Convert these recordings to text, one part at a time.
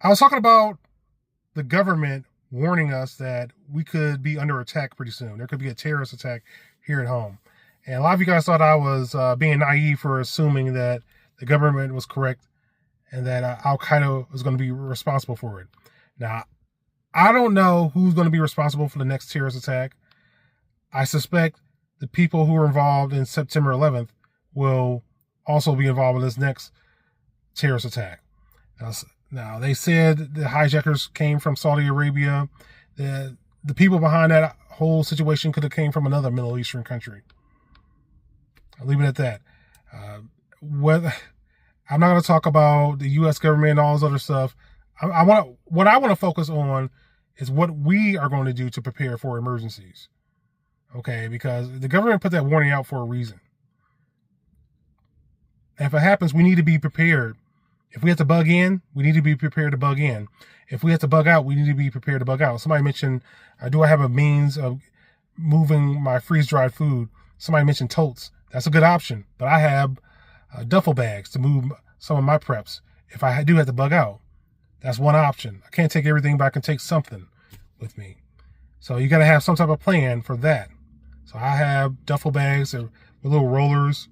I was talking about the government warning us that we could be under attack pretty soon. There could be a terrorist attack here at home. And a lot of you guys thought I was being naive for assuming that the government was correct and that Al-Qaeda was going to be responsible for it. Now, I don't know who's going to be responsible for the next terrorist attack. I suspect the people who were involved in September 11th will also be involved in this next terrorist attack. Now, they said the hijackers came from Saudi Arabia. The people behind that whole situation could have came from another Middle Eastern country. I'll leave it at that. I'm not going to talk about the U.S. government and all this other stuff. What I want to focus on is what we are going to do to prepare for emergencies. Okay, because the government put that warning out for a reason. And if it happens, we need to be prepared. If we have to bug in, we need to be prepared to bug in. If we have to bug out, we need to be prepared to bug out. Somebody mentioned, do I have a means of moving my freeze-dried food? Somebody mentioned totes. That's a good option. But I have duffel bags to move some of my preps if I do have to bug out. That's one option. I can't take everything, but I can take something with me. So you got to have some type of plan for that. So I have duffel bags with little rollers.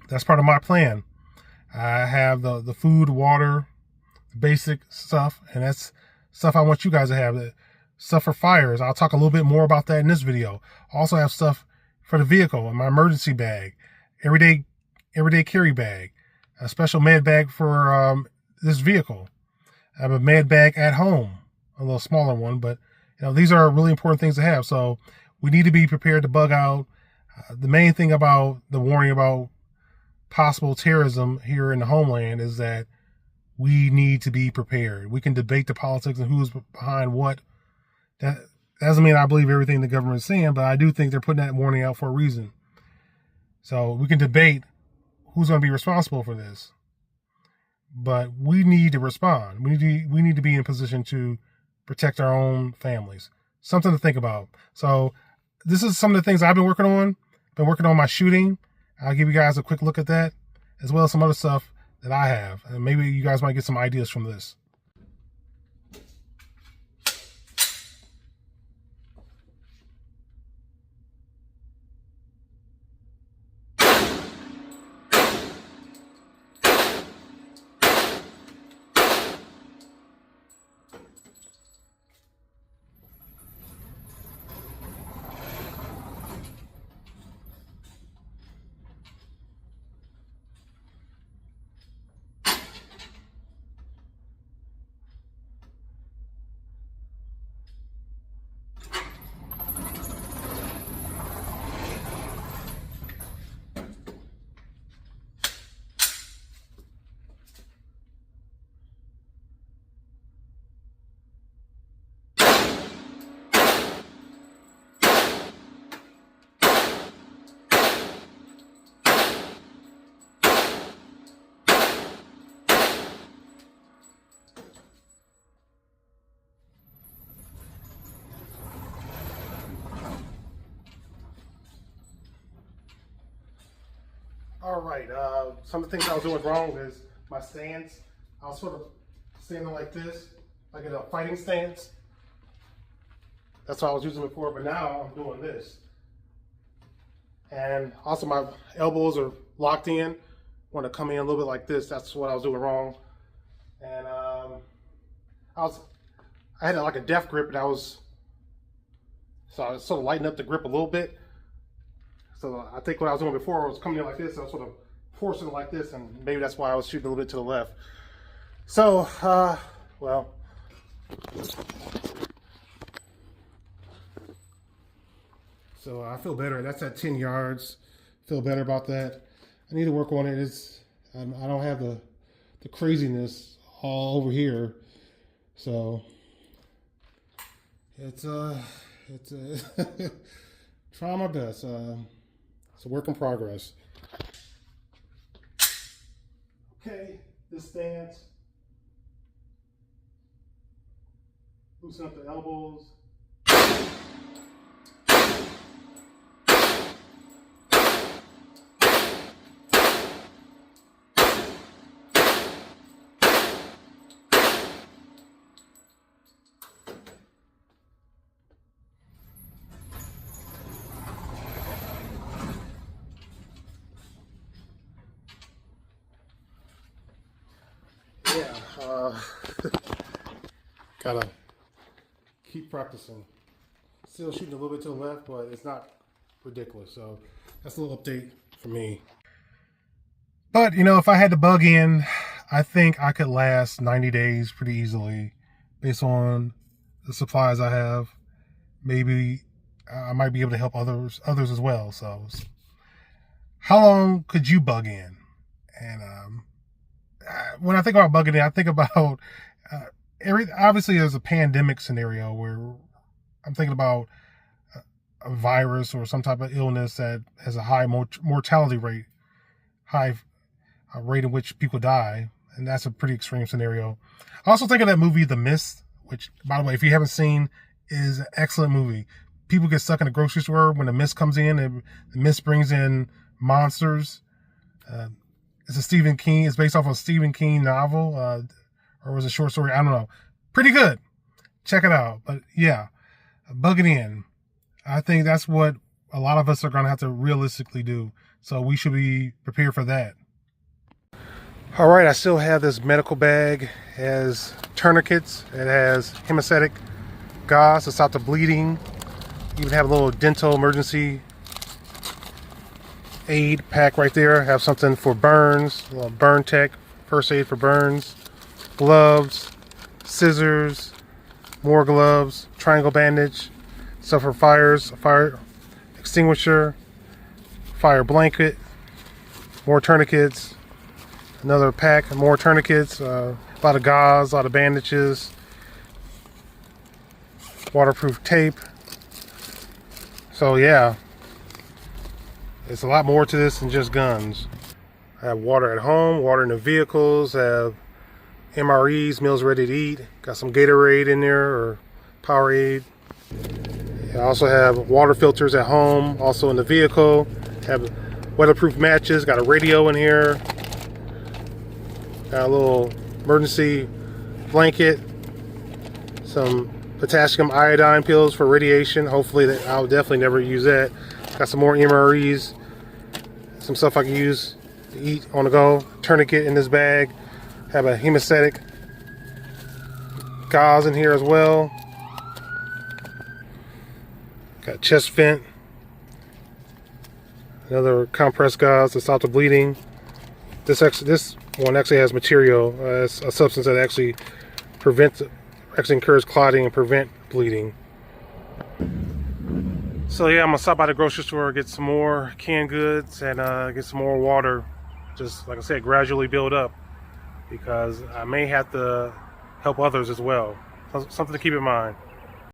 That's part of my plan. I have the food, water, basic stuff, and that's stuff I want you guys to have. Stuff for fires. I'll talk a little bit more about that in this video. I also have stuff for the vehicle in my emergency bag, everyday carry bag, a special med bag for this vehicle. I have a med bag at home, a little smaller one, but these are really important things to have. So we need to be prepared to bug out. The main thing about the warning about possible terrorism here in the homeland is that we need to be prepared. We can debate the politics and who's behind what. That doesn't mean I believe everything the government is saying, but I do think they're putting that warning out for a reason. So we can debate who's going to be responsible for this, but we need to respond. We need to be in a position to protect our own families. Something to think about. So this is some of the things I've been working on. Been working on my shooting. I'll give you guys a quick look at that, as well as some other stuff that I have. And maybe you guys might get some ideas from this. All right, some of the things I was doing wrong is my stance. I was sort of standing like this, like in a fighting stance. That's what I was using before, but now I'm doing this. And also my elbows are locked in. I want to come in a little bit like this. That's what I was doing wrong. And I had like a death grip, and I was sort of lighten up the grip a little bit. So I think what I was doing before was coming in like this. I was sort of forcing it like this, and maybe that's why I was shooting a little bit to the left. So, well, so I feel better. That's at 10 yards. Feel better about that. I need to work on it. I don't have the craziness all over here, so it's trying my best. It's a work in progress. Okay, this stance. Loosen up the elbows. Gotta keep practicing. Still shooting a little bit to the left, but it's not ridiculous. So that's a little update for me. But, you know, if I had to bug in, I think I could last 90 days pretty easily based on the supplies I have. Maybe I might be able to help others as well. So how long could you bug in? And when I think about bugging in, I think about obviously there's a pandemic scenario where I'm thinking about a virus or some type of illness that has a high mortality rate, high rate in which people die, and that's a pretty extreme scenario. I also think of that movie The Mist, which, by the way, if you haven't seen, is an excellent movie. People get stuck in a grocery store when the mist comes in, and the mist brings in monsters. It's it's based off a Stephen King novel, or was it a short story? I don't know. Pretty good. Check it out. But yeah, bugging in. I think that's what a lot of us are going to have to realistically do. So we should be prepared for that. All right, I still have this medical bag. It has tourniquets. It has hemostatic gauze to stop the bleeding. Even have a little dental emergency aid pack right there. Have something for burns, a little burn tech, first aid for burns, gloves, scissors, more gloves, triangle bandage, stuff for fires, fire extinguisher, fire blanket, more tourniquets, another pack, more tourniquets, a lot of gauze, a lot of bandages, waterproof tape. So yeah, it's a lot more to this than just guns. I have water at home, water in the vehicles, I have MREs, meals ready to eat, got some Gatorade in there or Powerade. I also have water filters at home, also in the vehicle. Have weatherproof matches, got a radio in here. Got a little emergency blanket, some potassium iodine pills for radiation. Hopefully I'll definitely never use that. Got some more MREs, some stuff I can use to eat on the go. Tourniquet in this bag. Have a hemostatic gauze in here as well. Got chest vent. Another compressed gauze to stop the bleeding. This one actually has material. It's a substance that actually encourages clotting and prevent bleeding. So yeah, I'm gonna stop by the grocery store, get some more canned goods, and get some more water. Just like I said, gradually build up, because I may have to help others as well. Something to keep in mind.